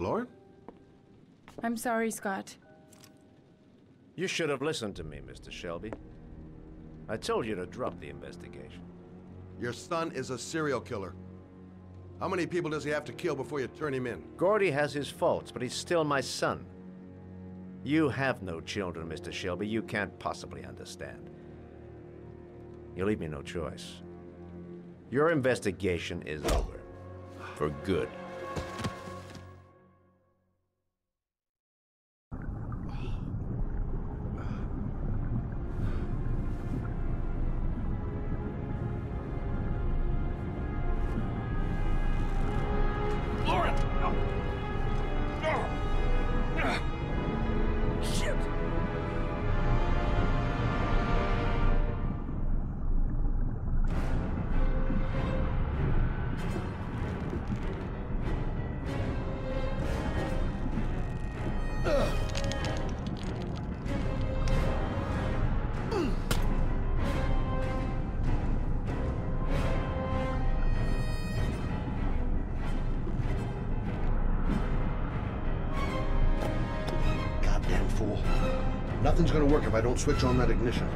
Lauren? I'm sorry, Scott. You should have listened to me, Mr. Shelby. I told you to drop the investigation. Your son is a serial killer. How many people does he have to kill before you turn him in? Gordy has his faults, but he's still my son. You have no children, Mr. Shelby. You can't possibly understand. You leave me no choice. Your investigation is over. For good. Nothing's gonna work if I don't switch on that ignition.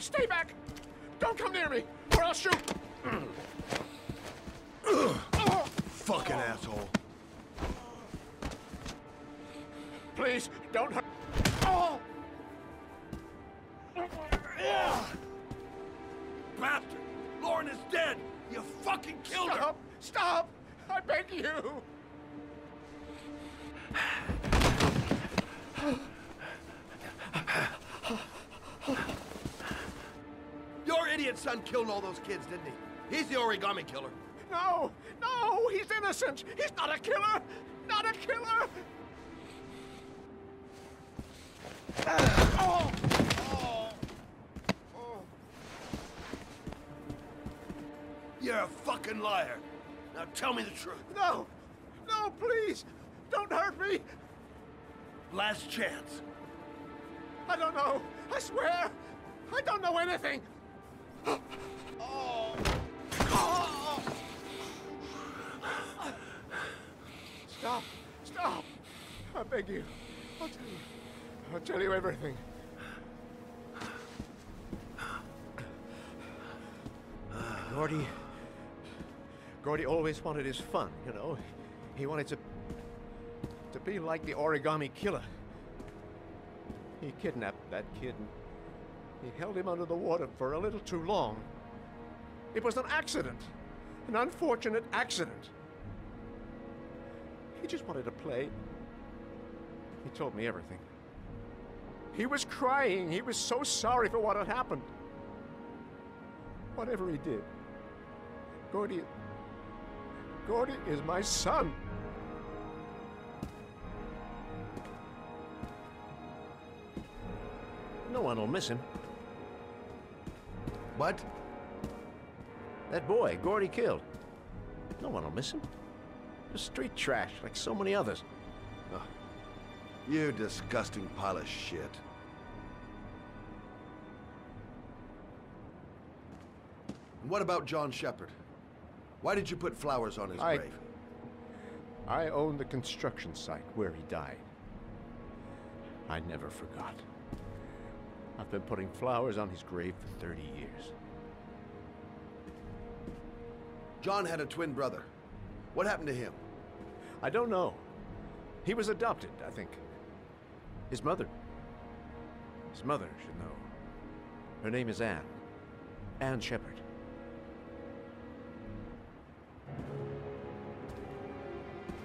Stay back! Don't come near me, or I'll shoot! Fucking asshole. Please, don't hurt. Oh! Bastard! Lauren is dead! You fucking killed her! Stop! Stop! I beg you! Your idiot son killed all those kids, didn't he? He's the origami killer. No! No! He's innocent! He's not a killer! Not a killer! Oh! Oh! Oh! You're a fucking liar. Now tell me the truth. No! No, please! Don't hurt me! Last chance. I don't know! I swear! I don't know anything! Oh! Oh! Stop! Stop! I beg you. I'll tell you. I'll tell you everything. Gordy always wanted his fun, you know. He wanted to be like the origami killer. He kidnapped that kid and he held him under the water for a little too long. It was an accident. An unfortunate accident. He just wanted to play. He told me everything. He was crying. He was so sorry for what had happened. Whatever he did, Gordy is my son. No one will miss him. What? That boy, Gordy killed. No one will miss him. Just street trash, like so many others. Oh, you disgusting pile of shit. And what about John Shepard? Why did you put flowers on his grave? I own the construction site where he died. I never forgot. I've been putting flowers on his grave for 30 years. John had a twin brother. What happened to him? I don't know. He was adopted, I think. His mother should know. Her name is Anne. Anne Shepard.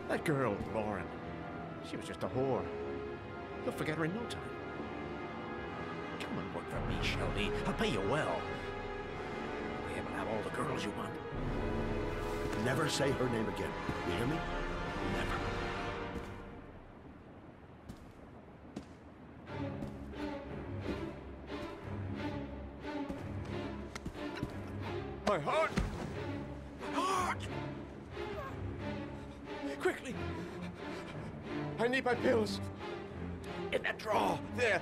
That girl, Lauren, she was just a whore. You'll forget her in no time. Come and work for me, Shelby. I'll pay you well. Be able to have all the girls you want. Never say her name again. You hear me? Never. My heart! My heart! Quickly! I need my pills. In that drawer, there.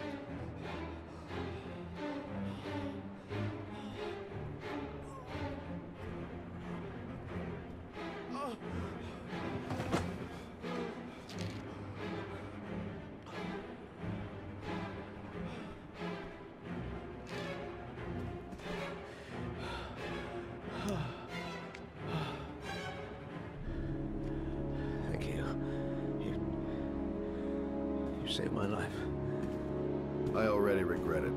Thank you. You saved my life. I already regret it.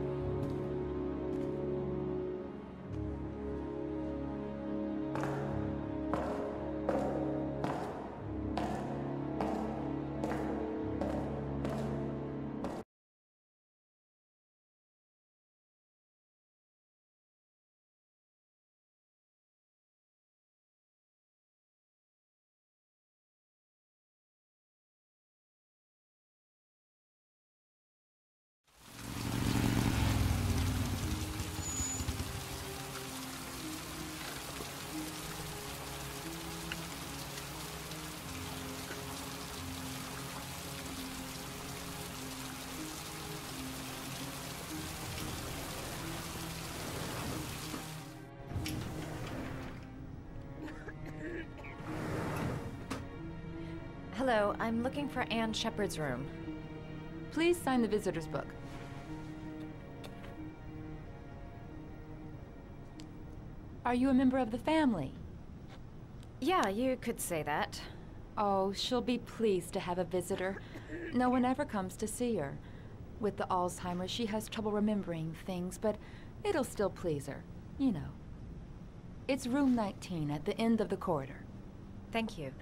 Hello, I'm looking for Anne Shepard's room. Please sign the visitor's book. Are you a member of the family? Yeah, you could say that. Oh, she'll be pleased to have a visitor. No one ever comes to see her. With the Alzheimer's, she has trouble remembering things, but it'll still please her, you know. It's room 19 at the end of the corridor. Thank you.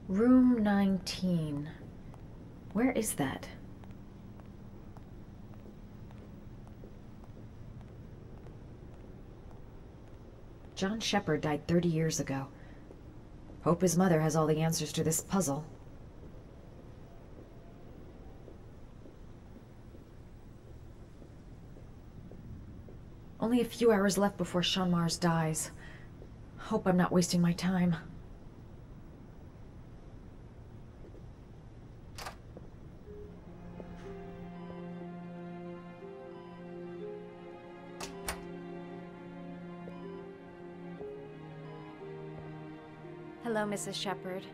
Room 19. Where is that? John Shepard died 30 years ago. Hope his mother has all the answers to this puzzle. Only a few hours left before Sean Mars dies. Hope I'm not wasting my time. Hello, Mrs. Shepard.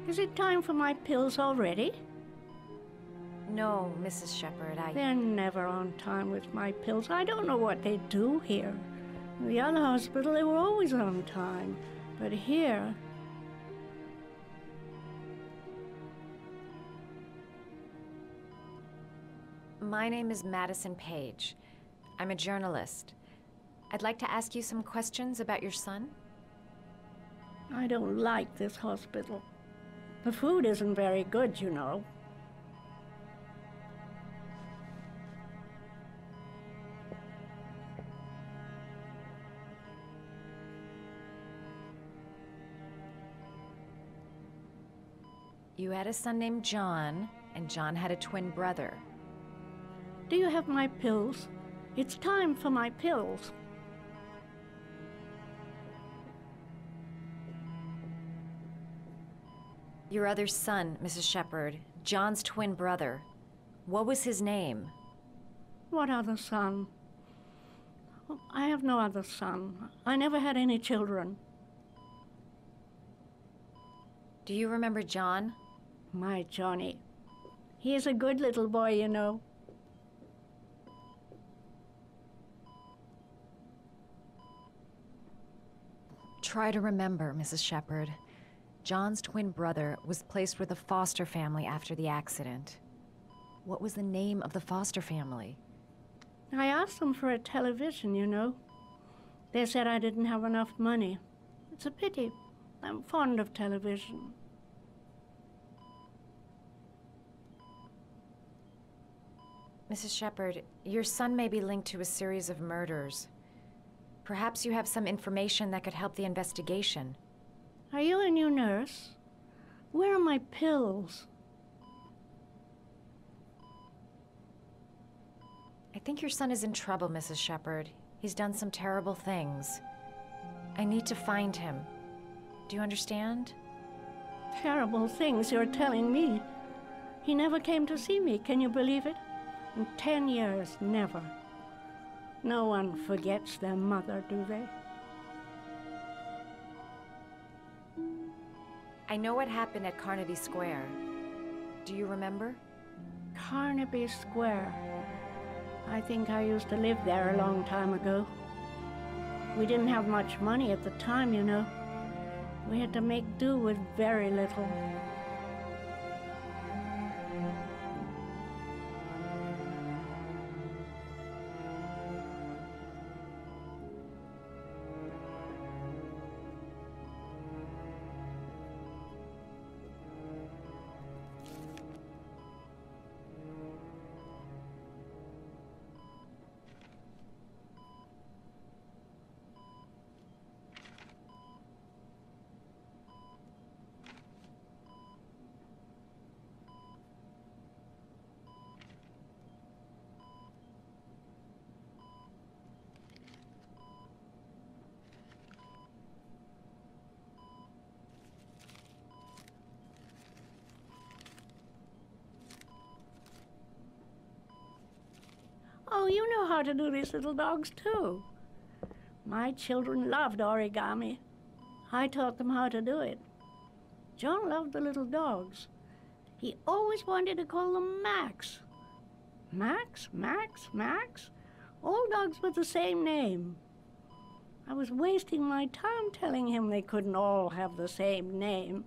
Is it time for my pills already? No, Mrs. Shepard, They're never on time with my pills. I don't know what they do here. In the other hospital, they were always on time. But here... My name is Madison Page. I'm a journalist. I'd like to ask you some questions about your son. I don't like this hospital. The food isn't very good, you know. You had a son named John, and John had a twin brother. Do you have my pills? It's time for my pills. Your other son, Mrs. Shepard, John's twin brother. What was his name? What other son? I have no other son. I never had any children. Do you remember John? My Johnny. He is a good little boy, you know. Try to remember, Mrs. Shepherd. John's twin brother was placed with a foster family after the accident. What was the name of the foster family? I asked them for a television, you know. They said I didn't have enough money. It's a pity. I'm fond of television. Mrs. Shepherd, your son may be linked to a series of murders. Perhaps you have some information that could help the investigation. Are you a new nurse? Where are my pills? I think your son is in trouble, Mrs. Shepherd. He's done some terrible things. I need to find him. Do you understand? Terrible things you're telling me. He never came to see me, can you believe it? In 10 years, never. No one forgets their mother, do they? I know what happened at Carnaby Square. Do you remember? Carnaby Square. I think I used to live there a long time ago. We didn't have much money at the time, you know. We had to make do with very little. Oh, you know how to do these little dogs, too. My children loved origami. I taught them how to do it. John loved the little dogs. He always wanted to call them Max. Max, Max, Max. All dogs with the same name. I was wasting my time telling him they couldn't all have the same name.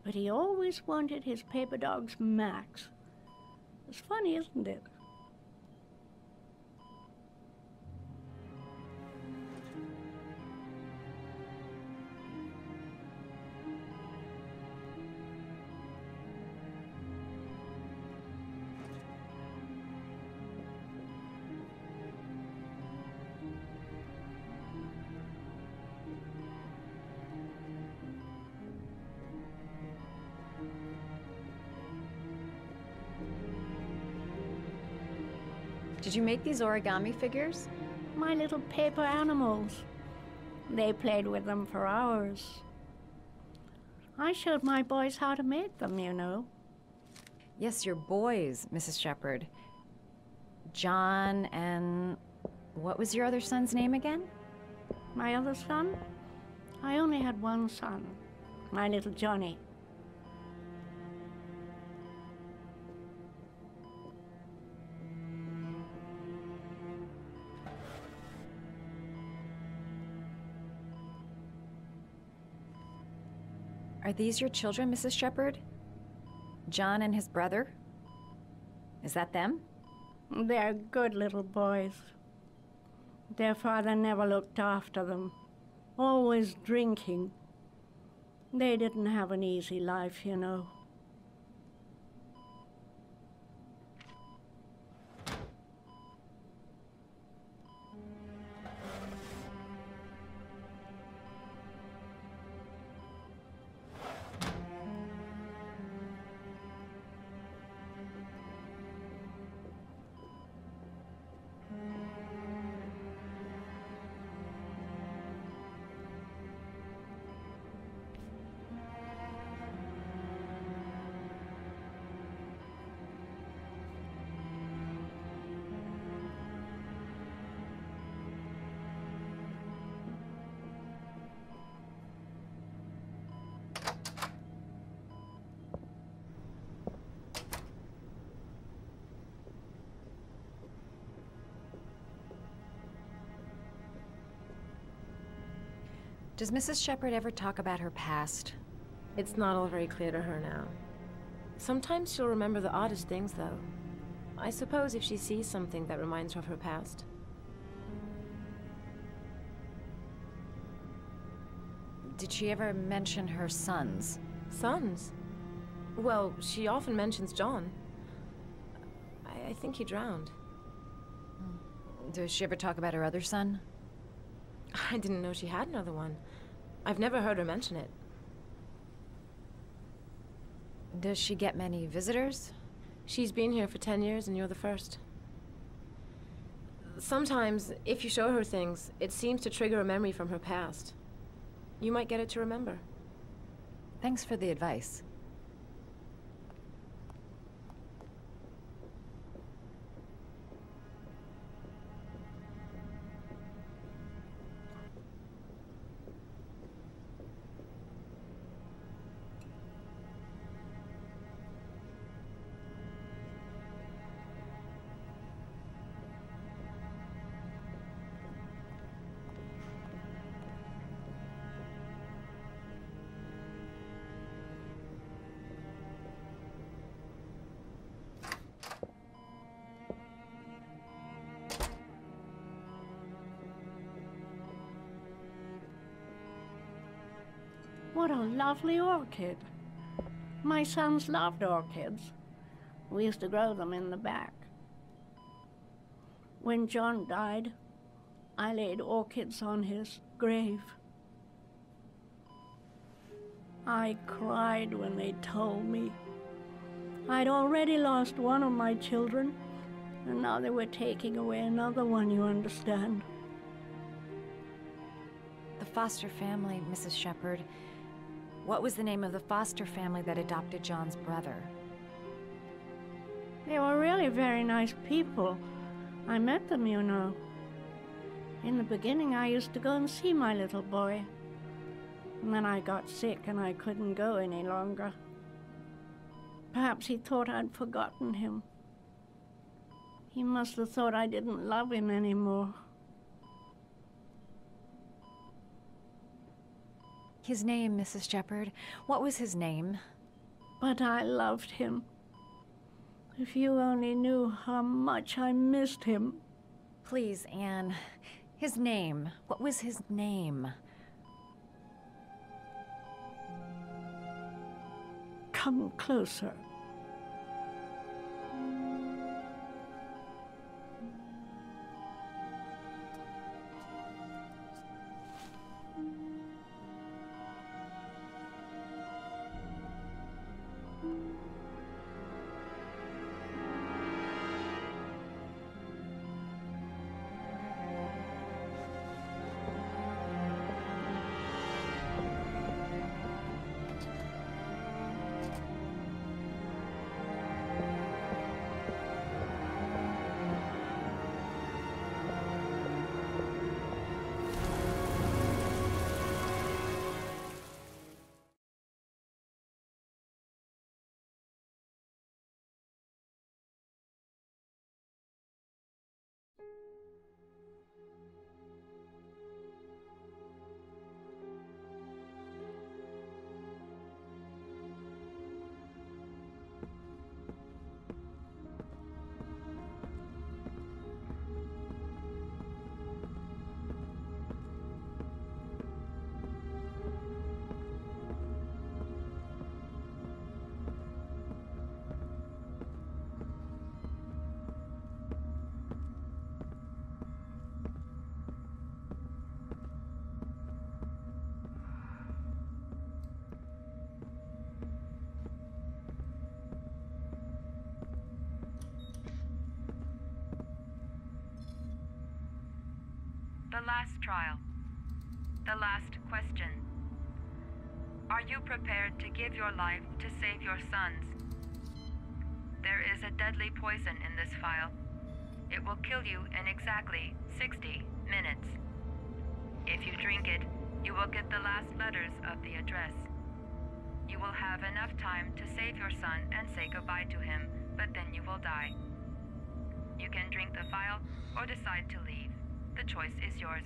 But he always wanted his paper dogs Max. It's funny, isn't it? Did you make these origami figures? My little paper animals. They played with them for hours. I showed my boys how to make them, you know. Yes, your boys, Mrs. Shepherd. John and... what was your other son's name again? My other son? I only had one son, my little Johnny. Are these your children, Mrs. Shepherd? John and his brother? Is that them? They're good little boys. Their father never looked after them, always drinking. They didn't have an easy life, you know. Does Mrs. Shepherd ever talk about her past? It's not all very clear to her now. Sometimes she'll remember the oddest things, though. I suppose if she sees something that reminds her of her past. Did she ever mention her sons? Sons? Well, she often mentions John. I think he drowned. Does she ever talk about her other son? I didn't know she had another one. I've never heard her mention it. Does she get many visitors? She's been here for 10 years and you're the first. Sometimes, if you show her things, it seems to trigger a memory from her past. You might get it to remember. Thanks for the advice. What a lovely orchid. My sons loved orchids. We used to grow them in the back. When John died, I laid orchids on his grave. I cried when they told me I'd already lost one of my children, and now they were taking away another one, you understand. The foster family, Mrs. Shepherd. What was the name of the foster family that adopted John's brother? They were really very nice people. I met them, you know. In the beginning, I used to go and see my little boy. And then I got sick and I couldn't go any longer. Perhaps he thought I'd forgotten him. He must have thought I didn't love him anymore. His name, Mrs. Shepherd. What was his name? But I loved him. If you only knew how much I missed him. Please, Anne. His name. What was his name? Come closer. The last trial. The last question. Are you prepared to give your life to save your sons? There is a deadly poison in this file. It will kill you in exactly 60 minutes. If you drink it, you will get the last letters of the address. You will have enough time to save your son and say goodbye to him, but then you will die. You can drink the file or decide to leave. The choice is yours.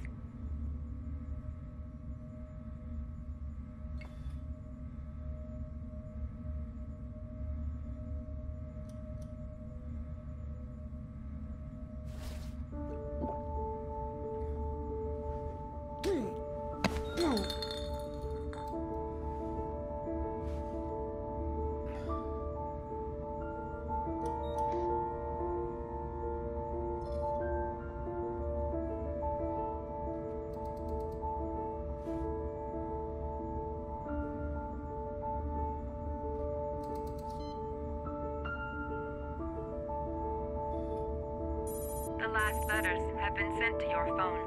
The last letters have been sent to your phone.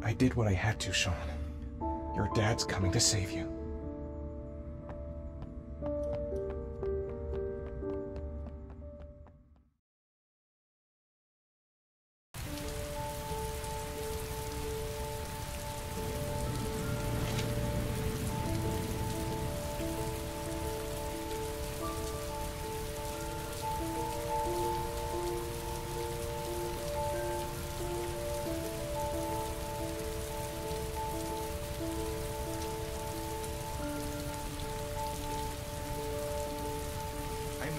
I did what I had to, Sean. Your dad's coming to save you.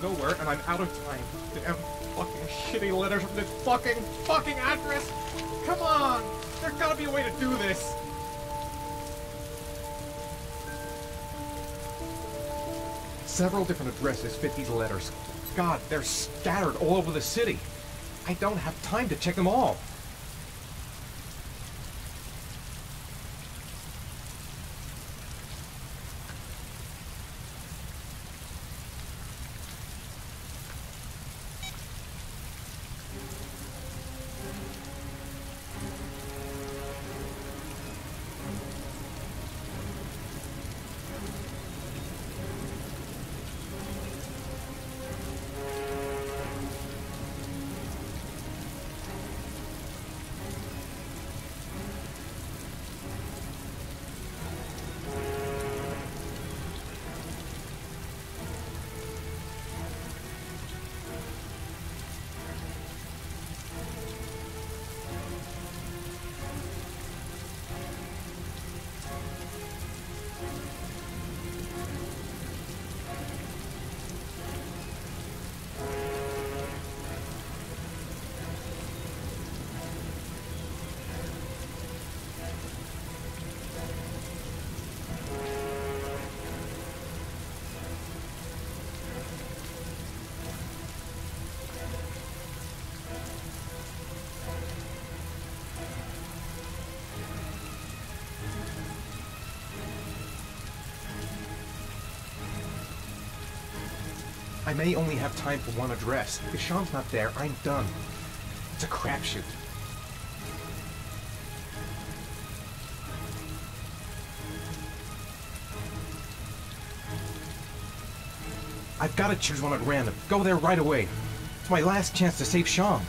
Nowhere, and I'm out of time. Damn fucking shitty letters from this fucking address! Come on! There's gotta be a way to do this! Several different addresses fit these letters. God, they're scattered all over the city. I don't have time to check them all. I may only have time for one address. If Sean's not there, I'm done. It's a crapshoot. I've got to choose one at random. Go there right away. It's my last chance to save Sean.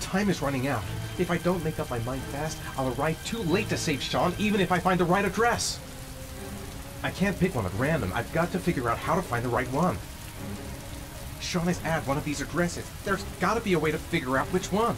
Time is running out. If I don't make up my mind fast, I'll arrive too late to save Sean, even if I find the right address. I can't pick one at random. I've got to figure out how to find the right one. Sean is at one of these addresses. There's got to be a way to figure out which one.